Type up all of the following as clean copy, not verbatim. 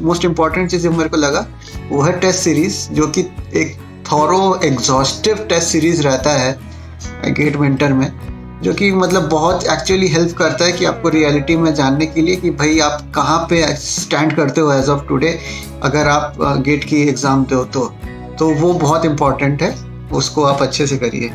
Most important चीज़ मेरे को लगा वो है टेस्ट सीरीज, जो कि एक थॉरो एग्जॉस्टिव टेस्ट सीरीज रहता है गेट मेंटर में, जो कि मतलब बहुत एक्चुअली हेल्प करता है कि आपको रियलिटी में जानने के लिए कि भाई आप कहाँ पे स्टैंड करते हो एज ऑफ टुडे, अगर आप गेट की एग्ज़ाम दो तो वो बहुत इम्पॉर्टेंट है, उसको आप अच्छे से करिए।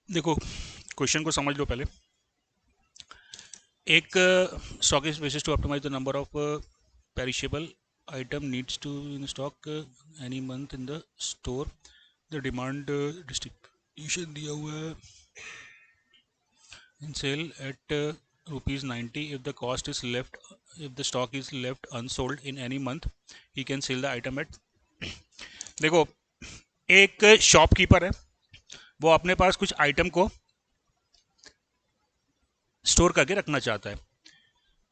देखो, क्वेश्चन को समझ लो पहले। एक stock is basis to optimize the number of perishable item needs to in stock any month in the store. The demand distribution दिया हुआ है in sell at ₹90 if the cost is left, if the stock is left unsold in any month, he can sell the item at देखो, एक shopkeeper है, वो अपने पास कुछ item को स्टोर करके रखना चाहता है।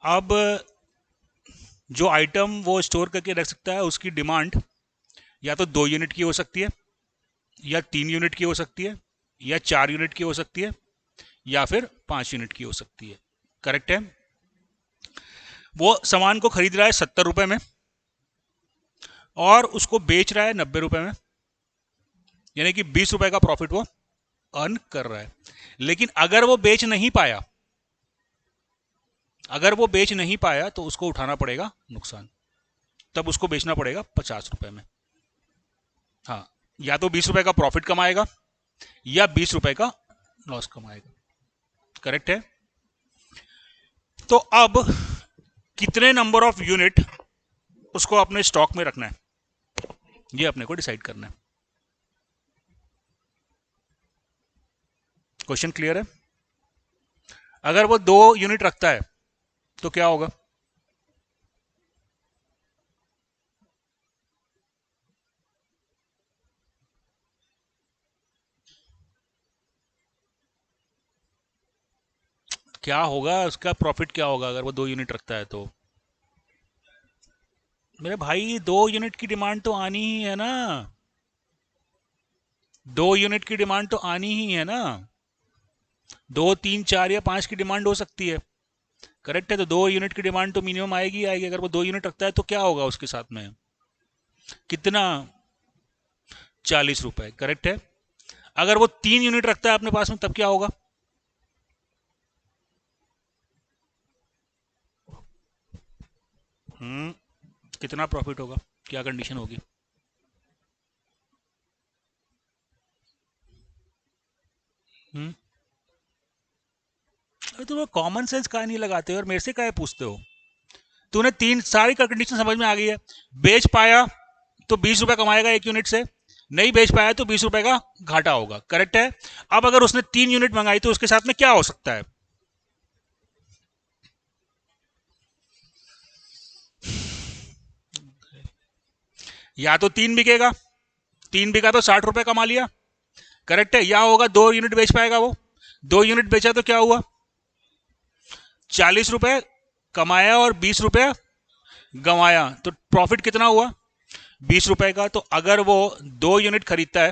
अब जो आइटम वो स्टोर करके रख सकता है उसकी डिमांड या तो 2 यूनिट की हो सकती है, या 3 यूनिट की हो सकती है, या 4 यूनिट की हो सकती है, या फिर 5 यूनिट की हो सकती है। करेक्ट है? वो सामान को खरीद रहा है 70 रुपए में और उसको बेच रहा है 90 रुपए में, यानी कि 20 रुपए का प्रॉफिट वो अर्न कर रहा है। लेकिन अगर वो बेच नहीं पाया, तो उसको उठाना पड़ेगा नुकसान, तब उसको बेचना पड़ेगा 50 रुपए में। हाँ, या तो 20 रुपए का प्रॉफिट कमाएगा या 20 रुपए का लॉस कमाएगा। करेक्ट है? तो अब कितने नंबर ऑफ यूनिट उसको अपने स्टॉक में रखना है, ये अपने को डिसाइड करना है। क्वेश्चन क्लियर है? अगर वो 2 यूनिट रखता है तो क्या होगा? क्या होगा उसका प्रॉफिट? क्या होगा अगर वो 2 यूनिट रखता है तो? मेरे भाई, 2 यूनिट की डिमांड तो आनी ही है ना। 2 यूनिट की डिमांड तो आनी ही है ना। 2, 3, 4 या 5 की डिमांड हो सकती है। करेक्ट है? तो 2 यूनिट की डिमांड तो मिनिमम आएगी ही आएगी। अगर वो 2 यूनिट रखता है तो क्या होगा उसके साथ में? कितना? 40 रुपए। करेक्ट है? अगर वो 3 यूनिट रखता है अपने पास में तब क्या होगा? कितना प्रॉफिट होगा? क्या कंडीशन होगी? हम्म अरे तुम्हें कॉमन सेंस का नहीं लगाते हो और मेरे से क्या पूछते हो? तूने तीन सारी का कंडीशन समझ में आ गई है। बेच पाया तो 20 रुपए कमाएगा 1 यूनिट से, नहीं बेच पाया तो 20 रुपए का घाटा होगा। करेक्ट है? अब अगर उसने 3 यूनिट मंगाई तो उसके साथ में क्या हो सकता है? या तो 3 बिकेगा, 3 बिका तो 60 रुपए कमा लिया। करेक्ट है? या होगा 2 यूनिट बेच पाएगा वो, 2 यूनिट बेचा तो क्या हुआ? 40 रुपए कमाया और 20 रुपए गंवाया, तो प्रॉफिट कितना हुआ? 20 रुपए का। तो अगर वो 2 यूनिट खरीदता है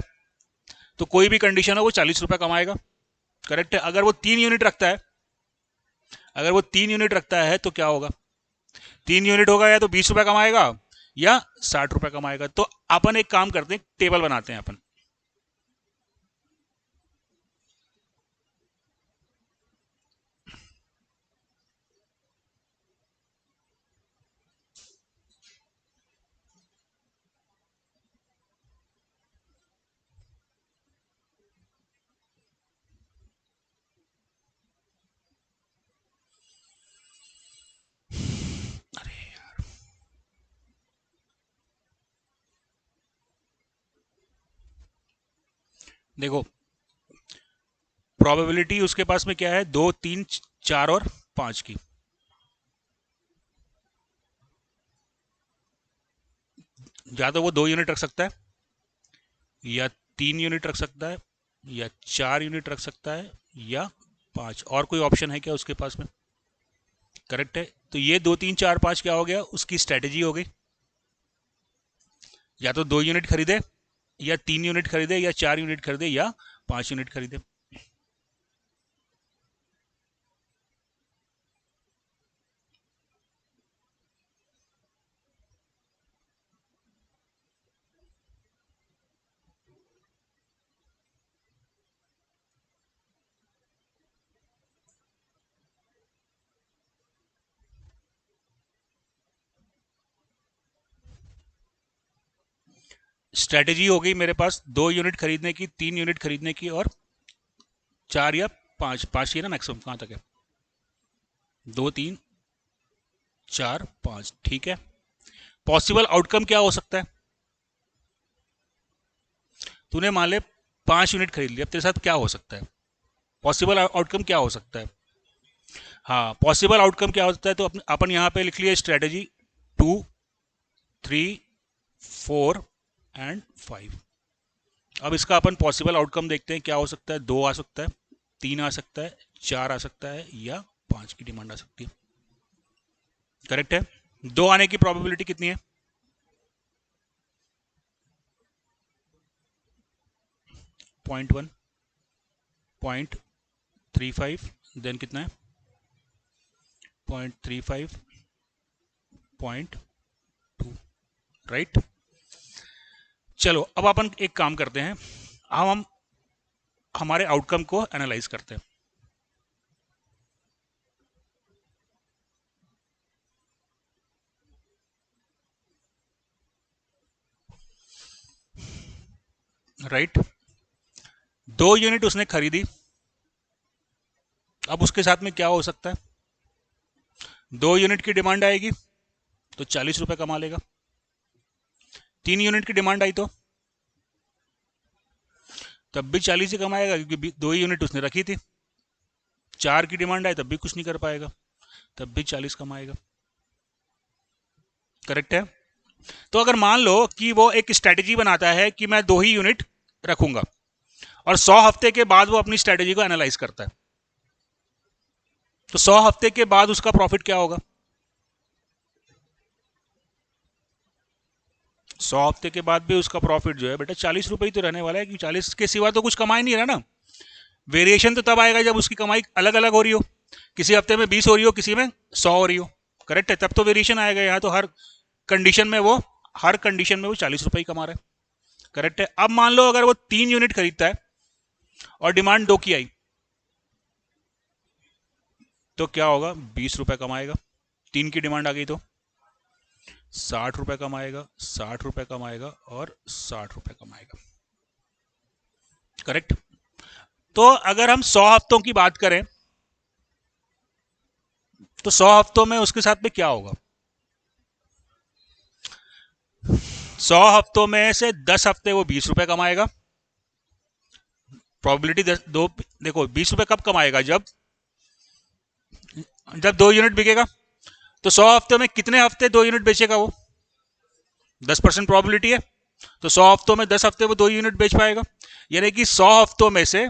तो कोई भी कंडीशन हो वो 40 रुपए कमाएगा। करेक्ट है? अगर वो 3 यूनिट रखता है तो क्या होगा? 3 यूनिट होगा, या तो 20 रुपए कमाएगा या 60 रुपए कमाएगा। तो अपन एक काम करते हैं, टेबल बनाते हैं अपन। देखो, प्रोबेबिलिटी उसके पास में क्या है, 2, 3, 4 और 5 की। या तो वो 2 यूनिट रख सकता है, या 3 यूनिट रख सकता है, या 4 यूनिट रख सकता है, या 5। और कोई ऑप्शन है क्या उसके पास में? करेक्ट है। तो ये 2, 3, 4, 5 क्या हो गया, उसकी स्ट्रेटेजी हो गई। या तो 2 यूनिट खरीदे, या 3 यूनिट खरीदे, या 4 यूनिट खरीदे, या 5 यूनिट खरीदे। स्ट्रेटेजी हो गई मेरे पास 2 यूनिट खरीदने की, 3 यूनिट खरीदने की, और 4 या 5। 5 ही है ना मैक्सिमम, कहां तक है? 2, 3, 4, 5, ठीक है। पॉसिबल आउटकम क्या हो सकता है? तूने मान ले 5 यूनिट खरीद लिया, अब तेरे साथ क्या हो सकता है? पॉसिबल आउटकम क्या हो सकता है? हाँ, पॉसिबल आउटकम क्या हो सकता है, तो अपन यहां पे लिख लिया स्ट्रेटेजी 2, 3, 4 एंड 5। अब इसका अपन पॉसिबल आउटकम देखते हैं क्या हो सकता है। 2 आ सकता है, 3 आ सकता है, 4 आ सकता है, या 5 की डिमांड आ सकती है। करेक्ट है। 2 आने की प्रोबेबिलिटी कितनी है? 0.1, 0.35, देन कितना है? 0.35, 0.2, राइट। चलो अब अपन एक काम करते हैं, हम हमारे आउटकम को एनालाइज करते हैं। राइट, 2 यूनिट उसने खरीदी। अब उसके साथ में क्या हो सकता है? 2 यूनिट की डिमांड आएगी तो 40 रुपए कमा लेगा। 3 यूनिट की डिमांड आई तो तब भी 40 ही कमाएगा, क्योंकि 2 यूनिट उसने रखी थी। 4 की डिमांड आई तब भी कुछ नहीं कर पाएगा, तब भी 40 कमाएगा। करेक्ट है। तो अगर मान लो कि वो एक स्ट्रेटेजी बनाता है कि मैं 2 ही यूनिट रखूंगा, और 100 हफ्ते के बाद वो अपनी स्ट्रेटेजी को एनालाइज करता है, तो 100 हफ्ते के बाद उसका प्रॉफिट क्या होगा? 100 हफ्ते के बाद भी उसका प्रॉफिट जो है बेटा 40 रुपए ही तो रहने वाला है, क्योंकि 40 के सिवा तो कुछ कमाई नहीं रहा ना। वेरिएशन तो तब आएगा जब उसकी कमाई अलग अलग हो रही हो, किसी हफ्ते में 20 हो रही हो, किसी में 100 हो रही हो। करेक्ट है, तब तो वेरिएशन आएगा। यहाँ तो हर कंडीशन में वो 40 रुपए ही कमा रहा है। करेक्ट है। अब मान लो अगर वो 3 यूनिट खरीदता है और डिमांड 2 की आई, तो क्या होगा? 20 रुपए कमाएगा। 3 की डिमांड आ गई तो 60 रुपए कमाएगा, 60 रुपए कमाएगा, और 60 रुपए कमाएगा। करेक्ट। तो अगर हम 100 हफ्तों की बात करें तो 100 हफ्तों में उसके साथ में क्या होगा? 100 हफ्तों में से 10 हफ्ते वो 20 रुपए कमाएगा। प्रोबेबिलिटी दो, देखो 20 रुपए कब कमाएगा? जब जब 2 यूनिट बिकेगा। तो 100 हफ्ते में कितने हफ्ते 2 यूनिट बेचेगा वो? 10% प्रोबेबिलिटी है। तो 100 हफ्तों में 10 हफ्ते वो 2 यूनिट बेच पाएगा। यानी कि 100 हफ्तों में से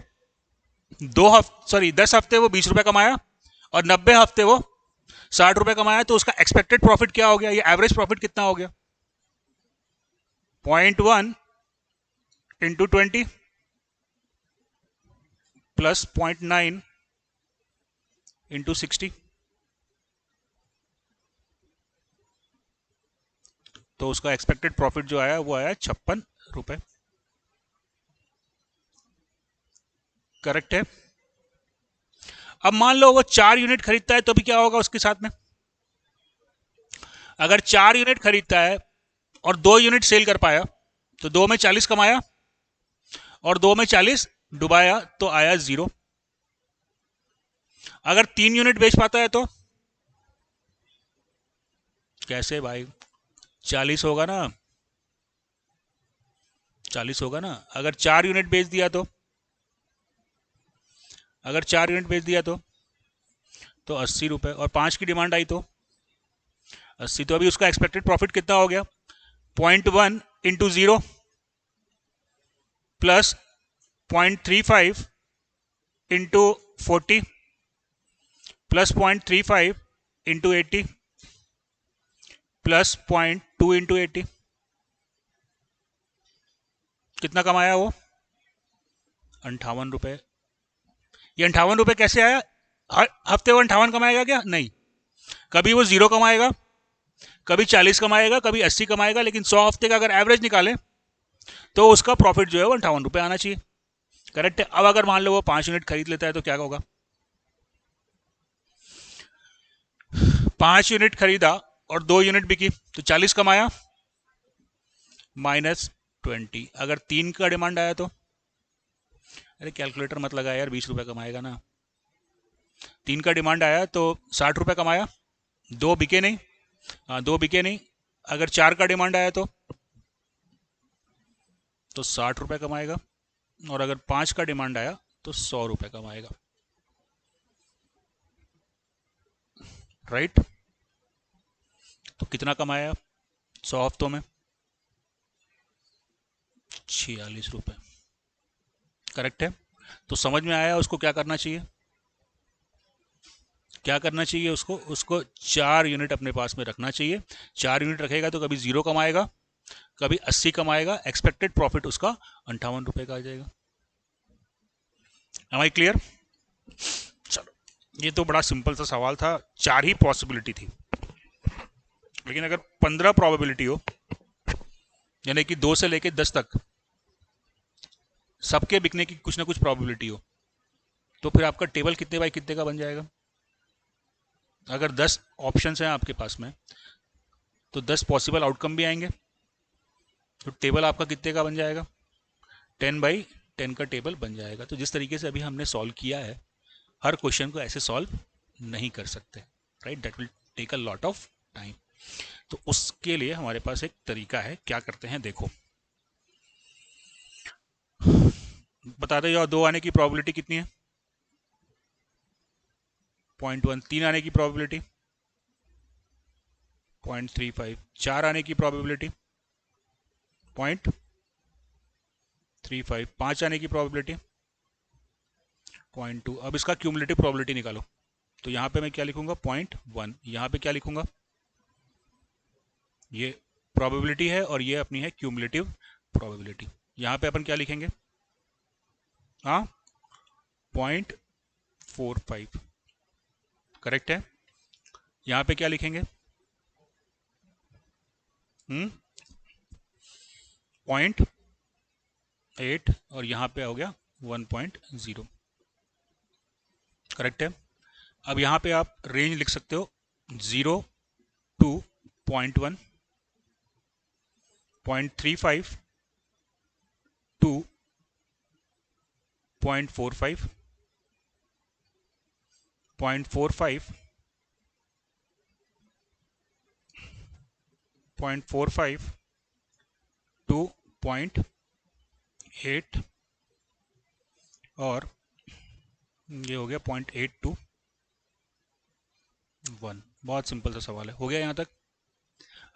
10 हफ्ते वो 20 रुपए कमाया, और 90 हफ्ते वो 60 रुपए कमाया। तो उसका एक्सपेक्टेड प्रॉफिट क्या हो गया? ये एवरेज प्रॉफिट कितना हो गया? 0.1 इंटू 20 प्लस 0.9 इंटू 60। तो उसका एक्सपेक्टेड प्रॉफिट जो आया वो आया 56 रुपए। करेक्ट है। अब मान लो वो 4 यूनिट खरीदता है तो भी क्या होगा उसके साथ में? अगर 4 यूनिट खरीदता है और 2 यूनिट सेल कर पाया तो 2 में 40 कमाया, और 2 में 40 डुबाया तो आया 0। अगर 3 यूनिट बेच पाता है तो कैसे भाई? 40 होगा ना, 40 होगा ना। अगर 4 यूनिट बेच दिया तो अगर 4 यूनिट बेच दिया तो 80 रुपये, और 5 की डिमांड आई तो 80। तो अभी उसका एक्सपेक्टेड प्रॉफिट कितना हो गया? 0.1 into 0 plus 0.35 into 40 plus 0.35 into 80 plus 0.2 into 80। कितना कमाया वो? 58 रुपये। ये 58 रुपये कैसे आया? हर हफ्ते वो 58 कमाएगा क्या? नहीं, कभी वो 0 कमाएगा, कभी 40 कमाएगा, कभी 80 कमाएगा, लेकिन 100 हफ्ते का अगर एवरेज निकाले तो उसका प्रॉफिट जो है वो 58 रुपये आना चाहिए। करेक्ट है। अब अगर मान लो वो 5 यूनिट खरीद लेता है तो क्या होगा? 5 यूनिट खरीदा और 2 यूनिट बिकी तो 40 कमाया, -20। अगर 3 का डिमांड आया तो, अरे कैलकुलेटर मत लगा यार, 20 रुपये कमाएगा ना। 3 का डिमांड आया तो 60 रुपये कमाया, 2 बिके नहीं। हाँ, 2 बिके नहीं। अगर 4 का डिमांड आया तो 60 रुपये कमाएगा, और अगर 5 का डिमांड आया तो 100 रुपये कमाएगा। राइट। तो कितना कमाया 100 हफ्तों में? 46 रुपये। करेक्ट है। तो समझ में आया उसको क्या करना चाहिए? क्या करना चाहिए उसको 4 यूनिट अपने पास में रखना चाहिए। 4 यूनिट रखेगा तो कभी 0 कमाएगा, कभी 80 कमाएगा, एक्सपेक्टेड प्रॉफिट उसका 58 रुपये का आ जाएगा। Am I clear? चलो, ये तो बड़ा सिंपल सा सवाल था, 4 ही पॉसिबिलिटी थी। लेकिन अगर 15 प्रोबेबिलिटी हो, यानी कि 2 से लेके 10 तक सबके बिकने की कुछ ना कुछ प्रोबेबिलिटी हो, तो फिर आपका टेबल कितने बाई कितने का बन जाएगा? अगर 10 ऑप्शंस हैं आपके पास में तो 10 पॉसिबल आउटकम भी आएंगे। तो टेबल आपका कितने का बन जाएगा? 10/10 का टेबल बन जाएगा। तो जिस तरीके से अभी हमने सॉल्व किया है, हर क्वेश्चन को ऐसे सॉल्व नहीं कर सकते, right? That will take a lot of time. तो उसके लिए हमारे पास एक तरीका है। क्या करते हैं देखो, बताते जाओ। 2 आने की प्रोबेबिलिटी कितनी है? 0.1। 3 आने की प्रोबेबिलिटी 0.35। 4 आने की प्रोबेबिलिटी 0.35। 5 आने की प्रोबेबिलिटी 0.2। अब इसका क्यूमुलेटिव प्रोबेबिलिटी निकालो। तो यहाँ पे मैं क्या लिखूंगा? 0.1। यहाँ पे क्या लिखूंगा? ये प्रोबेबिलिटी है और ये अपनी है क्यूमुलेटिव प्रोबेबिलिटी। यहाँ पे अपन क्या लिखेंगे? हाँ, 0.45। करेक्ट है। यहाँ पे क्या लिखेंगे? 0.8, और यहाँ पे हो गया 1.0। करेक्ट है। अब यहाँ पे आप रेंज लिख सकते हो 0 to 0.1, 0.35 to 0.45, 0.45 to 0.8, और ये हो गया 0.8 to 1। बहुत सिंपल सा सवाल है। हो गया यहाँ तक?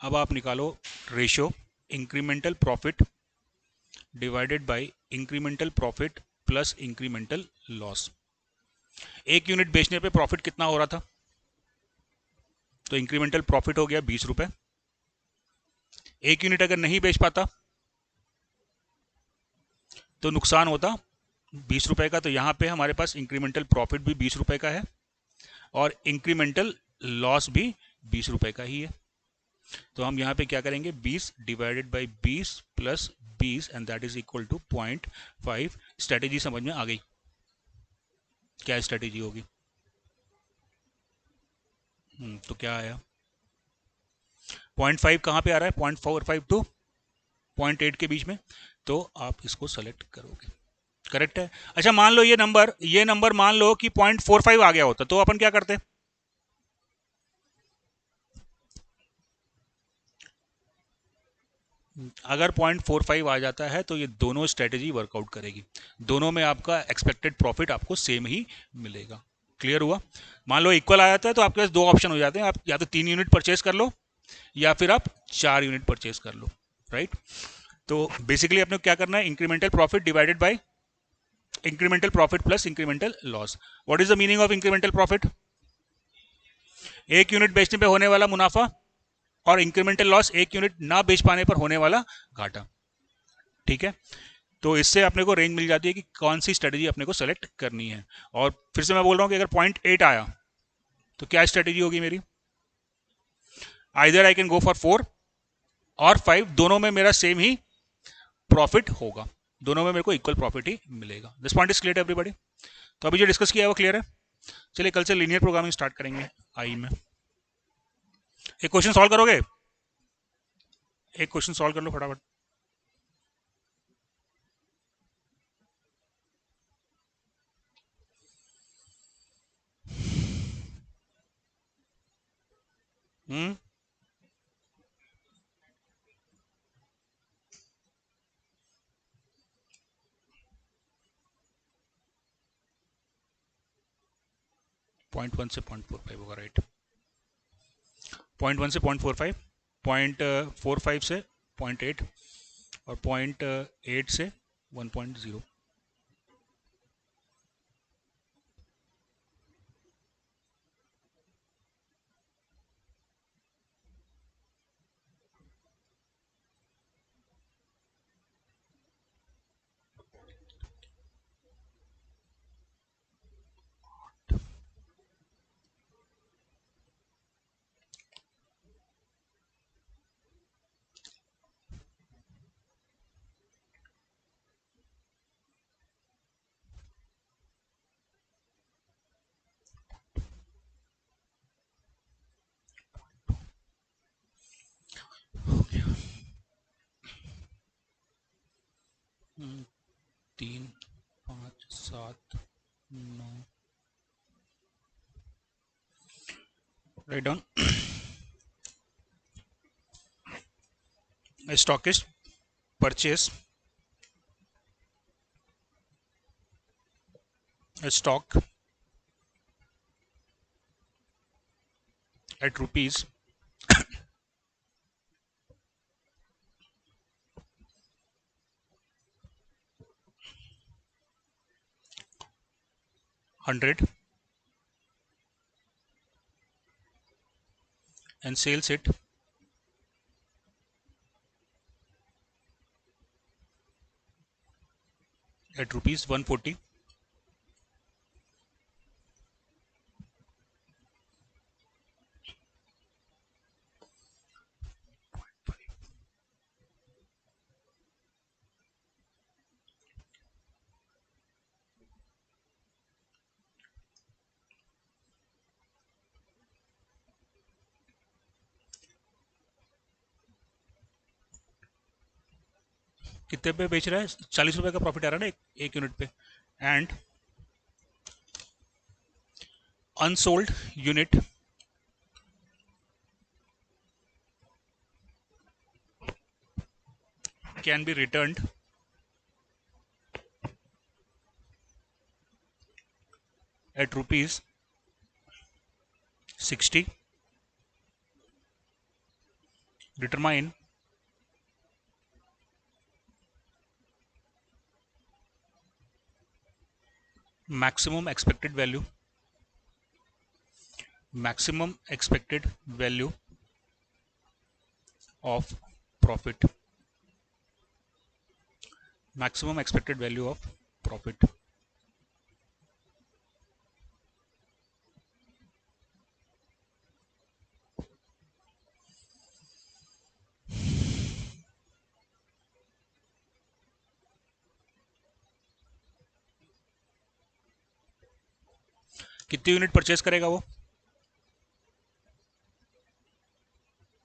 अब आप निकालो ratio incremental profit divided by incremental profit plus incremental loss. 1 unit बेचने पे प्रॉफिट कितना हो रहा था? तो इंक्रीमेंटल प्रॉफिट हो गया 20 रुपये। 1 यूनिट अगर नहीं बेच पाता तो नुकसान होता 20 रुपये का। तो यहाँ पे हमारे पास इंक्रीमेंटल प्रॉफिट भी 20 रुपये का है और इंक्रीमेंटल लॉस भी 20 रुपये का ही है। तो हम यहाँ पे क्या करेंगे? 20 divided by 20 plus 20 and that is equal to 0.5। Strategy समझ में आ गई? क्या स्ट्रेटेजी होगी? तो क्या आया? 0.5 कहाँ पे आ रहा है? 0.45 टू 0.8 के बीच में। तो आप इसको सेलेक्ट करोगे। करेक्ट है। अच्छा, मान लो ये नंबर मान लो कि 0.45 आ गया होता तो अपन क्या करते? अगर 0.45 आ जाता है तो ये दोनों स्ट्रेटेजी वर्कआउट करेगी, दोनों में आपका एक्सपेक्टेड प्रॉफिट आपको सेम ही मिलेगा। क्लियर हुआ? मान लो इक्वल आ जाता है तो आपके पास दो ऑप्शन हो जाते हैं, आप या तो 3 यूनिट परचेज कर लो या फिर आप 4 यूनिट परचेज कर लो, राइट? तो बेसिकली आपने क्या करना है, incremental profit divided by incremental profit plus incremental loss. What is the meaning of incremental profit? 1 unit बेचने पे होने वाला मुनाफा और इंक्रीमेंटल लॉस 1 यूनिट ना बेच पाने पर होने वाला घाटा। ठीक है, तो इससे अपने को रेंज मिल जाती है कि कौन सी स्ट्रेटेजी अपने को सेलेक्ट करनी है। और फिर से मैं बोल रहा हूं कि अगर 0.8 आया तो क्या स्ट्रेटेजी होगी मेरी? Either I can go for 4 और 5, दोनों में मेरा सेम ही प्रॉफिट होगा, दोनों में मेरे को इक्वल प्रॉफिट ही मिलेगा। This point is clear everybody? तो अभी जो डिस्कस किया है वो क्लियर है। चलिए कल से लीनियर प्रोग्रामिंग स्टार्ट करेंगे आई में। एक क्वेश्चन सॉल्व करोगे? एक क्वेश्चन सॉल्व कर लो फटाफट। हम्म 0.1 से 0.45 होगा, राइट? 0.1 से 0.45, 0.45 से 0.8 और 0.8 से 1.0। हम्म, 3, 5, 7, 9, write down. Stockist purchase stock at rupees 100 and sells it at rupees 140, कितने पे बेच रहा है? 40 रुपए का प्रॉफिट आ रहा है ना एक यूनिट पे। And unsold unit can be returned at rupees 60, determine maximum expected value of profit, maximum expected value of profit। कितनी यूनिट परचेस करेगा वो?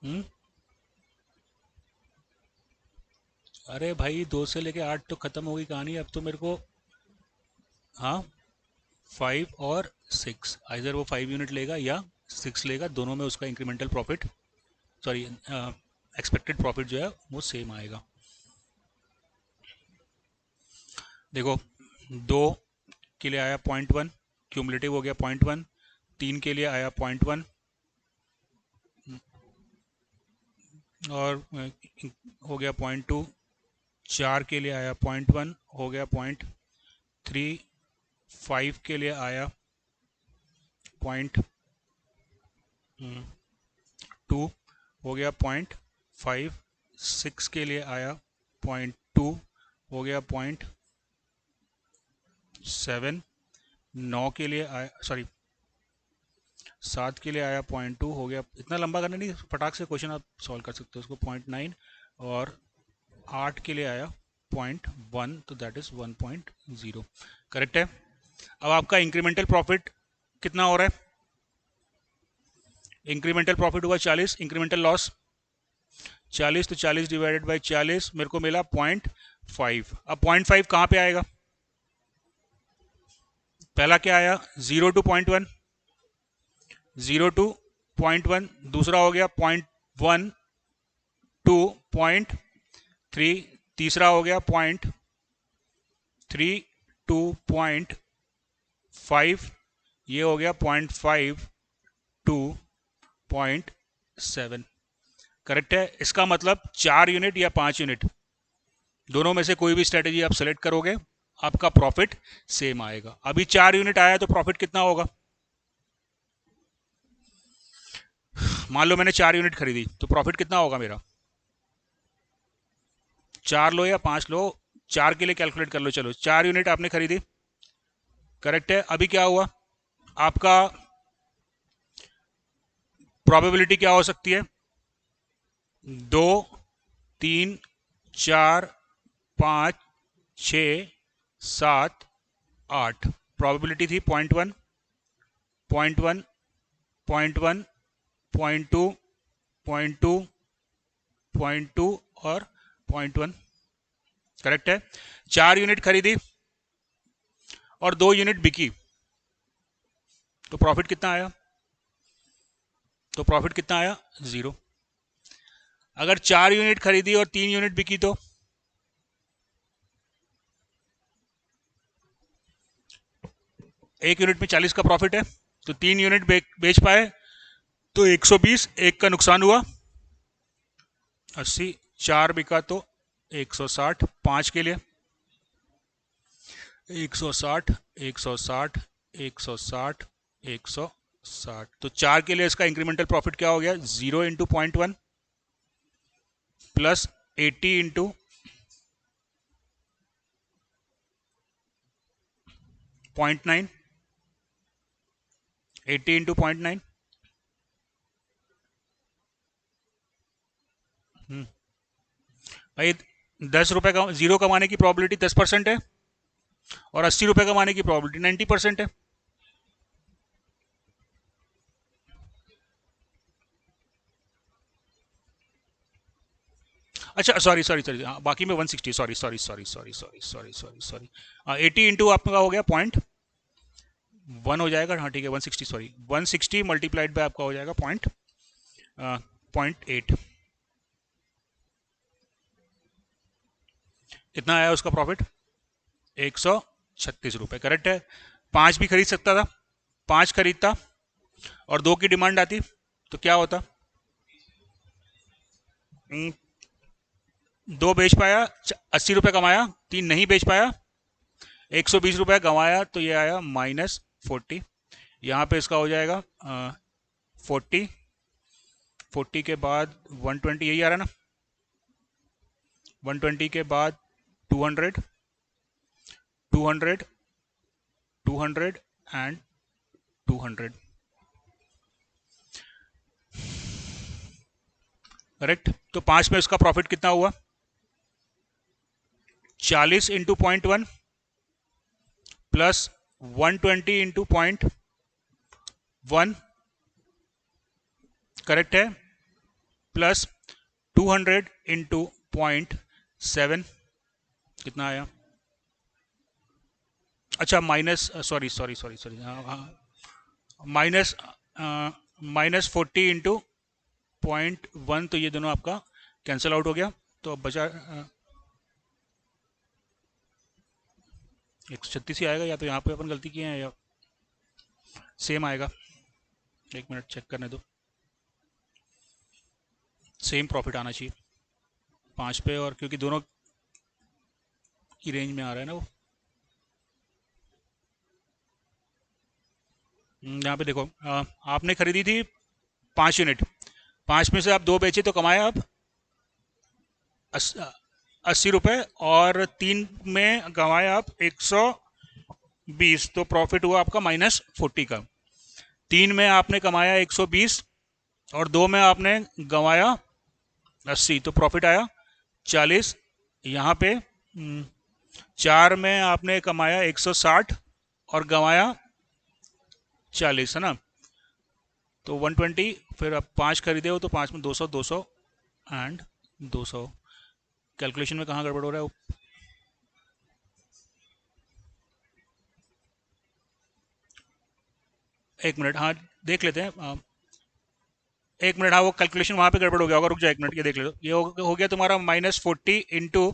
हम्म अरे भाई 2 से लेके 8 तो खत्म हो गई कहानी। अब तो मेरे को, हाँ, 5 और 6, आइधर वो 5 यूनिट लेगा या 6 लेगा, दोनों में उसका incremental profit, sorry expected profit जो है वो सेम आएगा। देखो 2 के लिए आया 0.1, क्यूमुलेटिव हो गया 0.1, 3 के लिए आया 0.1 और हो गया 0.2, 4 के लिए आया 0.1 हो गया 0.3, 5 के लिए आया 0.2 हो गया 0.5, 6 के लिए आया 0.2 हो गया 0.7, 9 के लिए आया 7 के लिए आया 0.2 हो गया, इतना लंबा करना नहीं, फटाक से क्वेश्चन आप सॉल्व कर सकते हो उसको, 0.9 और 8 के लिए आया 0.1 तो दैट इज 1.0। करेक्ट है। अब आपका इंक्रीमेंटल प्रॉफिट कितना हो रहा है? इंक्रीमेंटल प्रॉफिट हुआ 40, इंक्रीमेंटल लॉस 40, तो 40 डिवाइडेड बाई 40 मेरे को मिला 0.5। अब 0.5 कहाँ पे आएगा? पहला क्या आया? 0 to 0.1, 0 to 0.1, दूसरा हो गया 0.1 to 0.3, तीसरा हो गया 0.3 to 0.5, ये हो गया 0.5 to 0.7। करेक्ट है। इसका मतलब 4 यूनिट या 5 यूनिट दोनों में से कोई भी स्ट्रेटेजी आप सेलेक्ट करोगे आपका प्रॉफिट सेम आएगा। अभी 4 यूनिट आया तो प्रॉफिट कितना होगा? मान लो मैंने 4 यूनिट खरीदी तो प्रॉफिट कितना होगा मेरा? 4 लो या 5 लो, 4 के लिए कैलकुलेट कर लो। चलो 4 यूनिट आपने खरीदी, करेक्ट है। अभी क्या हुआ आपका? प्रोबेबिलिटी क्या हो सकती है? 2, 3, 4, 5, 6, 7, 8। प्रोबेबिलिटी थी 0.1, 0.1, 0.1, 0.2, 0.2, 0.2 और 0.1। करेक्ट है। 4 यूनिट खरीदी और 2 यूनिट बिकी तो प्रॉफिट कितना आया? तो प्रॉफिट कितना आया? 0। अगर 4 यूनिट खरीदी और 3 यूनिट बिकी तो एक यूनिट में 40 का प्रॉफिट है, तो 3 यूनिट बेच पाए तो 120, एक का नुकसान हुआ 80, 4 बिका तो 160, 5 के लिए 160, 160, 160, 160, तो 4 के लिए इसका इंक्रीमेंटल प्रॉफिट क्या हो गया? 0 इंटू 0.1 प्लस 80 इंटू 0.9, 80 इंटू 0.9, भाई 10 रुपए का 0 कमाने की प्रोबेबिलिटी 10% है और 80 रुपए कमाने की प्रोबेबिलिटी 90% है। अच्छा सॉरी सॉरी सॉरी, बाकी में 160, sorry sorry sorry sorry sorry sorry sorry sorry, 80 into आपका हो गया 0.1 हो जाएगा। हाँ ठीक है 160, सॉरी 160 मल्टीप्लाइड बाय आपका हो जाएगा 0.8। कितना आया उसका प्रॉफिट? 136 रुपए। करेक्ट है। 5 भी खरीद सकता था, 5 खरीदता और 2 की डिमांड आती तो क्या होता? 2 बेच पाया, 80 रुपए कमाया, 3 नहीं बेच पाया, 120 रुपए गंवाया, तो ये आया -40। यहाँ पे इसका हो जाएगा 40, 40 के बाद 120, यही आ रहा ना, 120 के बाद 200, 200, 200 एंड 200। करेक्ट। तो 5 में उसका प्रॉफिट कितना हुआ? 40 इंटू 0.1 प्लस 120 इंटू 0.1, करेक्ट है, प्लस 200 इंटू 0.7, कितना आया? अच्छा minus, sorry sorry sorry sorry, minus -40 into 0.1, तो ये दोनों आपका कैंसिल आउट हो गया, तो अब बचा 136 ही आएगा, या तो यहाँ पे अपन गलती किए हैं या सेम आएगा। एक मिनट चेक करने दो, सेम प्रॉफिट आना चाहिए 5 पे, और क्योंकि दोनों की रेंज में आ रहा है ना वो। यहाँ पे देखो, आपने खरीदी थी 5 यूनिट, 5 में से आप 2 बेचे तो कमाए आप 80 रुपये, और 3 में कमाए आप 120, तो प्रॉफिट हुआ आपका -40 का। 3 में आपने कमाया 120 और 2 में आपने गंवाया 80, तो प्रॉफिट आया 40। यहाँ पे 4 में आपने कमाया 160 और गंवाया 40, है ना, तो 120। फिर आप 5 खरीदे हो तो 5 में 200 200 एंड 200। कैलकुलेशन में कहाँ गड़बड़ हो रहा है? एक मिनट, हाँ देख लेते हैं। एक मिनट, हाँ वो कैलकुलेशन वहाँ पे गड़बड़ हो गया होगा, रुक जाओ एक मिनट, ये देख लो। ये हो गया तुम्हारा -40 into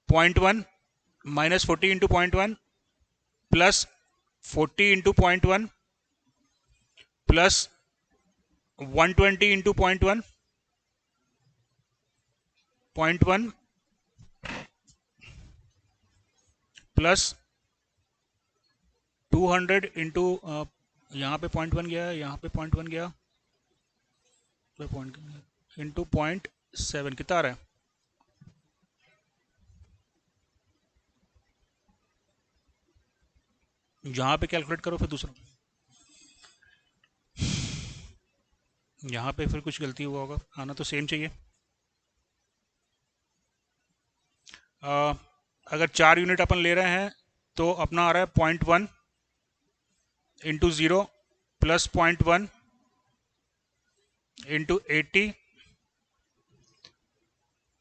0.1, -40 into 0.1 plus 40 into 0.1 plus 120 into 0.1 plus 200 into, यहाँ पे 0.1 गया, यहाँ पे 0.1 गया, इंटू 0.7, कितना आ रहा है? यहाँ पे कैलकुलेट करो फिर दूसरा, यहाँ पे फिर कुछ गलती हुआ होगा, आना तो सेम चाहिए। अगर 4 यूनिट अपन ले रहे हैं तो अपना आ रहा है 0.1 इंटू 0 प्लस 0.1 इंटू 80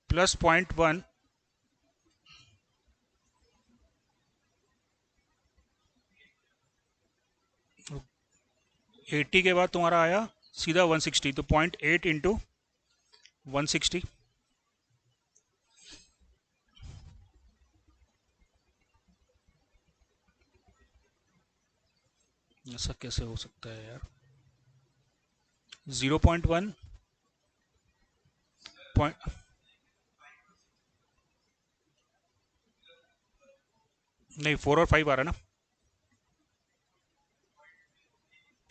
प्लस 0.1 80 के बाद तुम्हारा आया सीधा 160, तो 0.8 इंटू 160। ऐसा कैसे हो सकता है यार? 0.1 नहीं, 4 और 5 आ रहा है ना।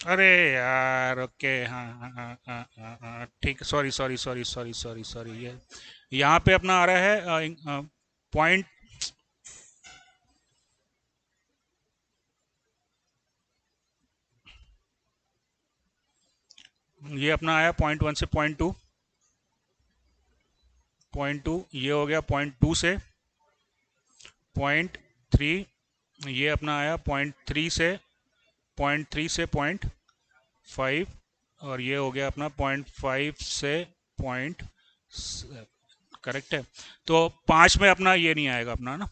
अरे यार, ओके, हाँ हाँ हाँ हाँ हाँ हाँ, ठीक है, sorry sorry sorry sorry sorry sorry, ये यहाँ पे अपना आ रहा है पॉइंट, ये अपना आया 0.1 से 0.2, 0.2 ये हो गया 0.2 से 0.3, ये अपना आया 0.3 से 0.3 से 0.5, और ये हो गया अपना 0.5 से 0.7, करेक्ट है। तो 5 में अपना ये नहीं आएगा अपना ना,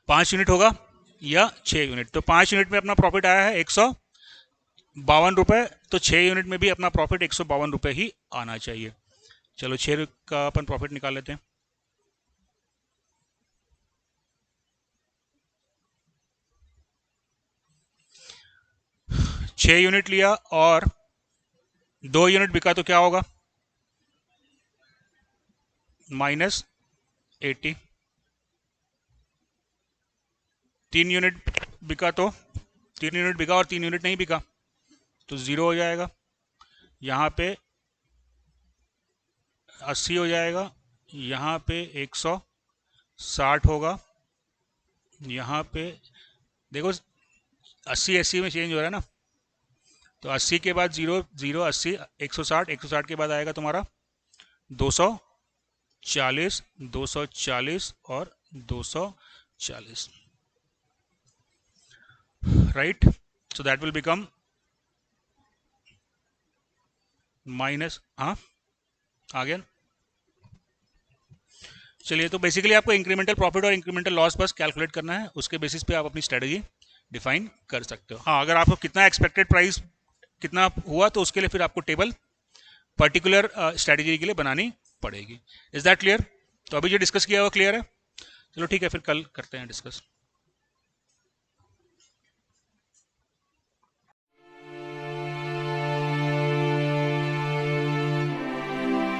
5 यूनिट होगा या 6 यूनिट, तो 5 यूनिट में अपना प्रॉफिट आया है 152 रुपये, तो 6 यूनिट में भी अपना प्रॉफिट 152 रुपये ही आना चाहिए। चलो 6 का अपन प्रॉफिट निकाल लेते हैं। छः यूनिट लिया और 2 यूनिट बिका तो क्या होगा? -80। 3 यूनिट बिका तो 3 यूनिट बिका और 3 यूनिट नहीं बिका तो 0 हो जाएगा। यहाँ पे 80 हो जाएगा, यहाँ पे 160 होगा, यहाँ पे देखो 80 80 में चेंज हो रहा है ना, तो 80 के बाद 0 0 80 160, 160 के बाद आएगा तुम्हारा 240, 240 और 240, right. So that will become minus, हाँ आ गया। चलिए, तो बेसिकली आपको इंक्रीमेंटल प्रॉफिट और इंक्रीमेंटल लॉस बस कैलकुलेट करना है, उसके बेसिस पे आप अपनी स्ट्रेटजी डिफाइन कर सकते हो। हाँ, अगर आपको कितना एक्सपेक्टेड प्राइस कितना हुआ तो उसके लिए फिर आपको टेबल पर्टिकुलर स्ट्रैटेजी के लिए बनानी पड़ेगी। Is that clear? तो अभी जो डिस्कस किया हुआ क्लियर है? चलो ठीक है, फिर कल करते हैं डिस्कस।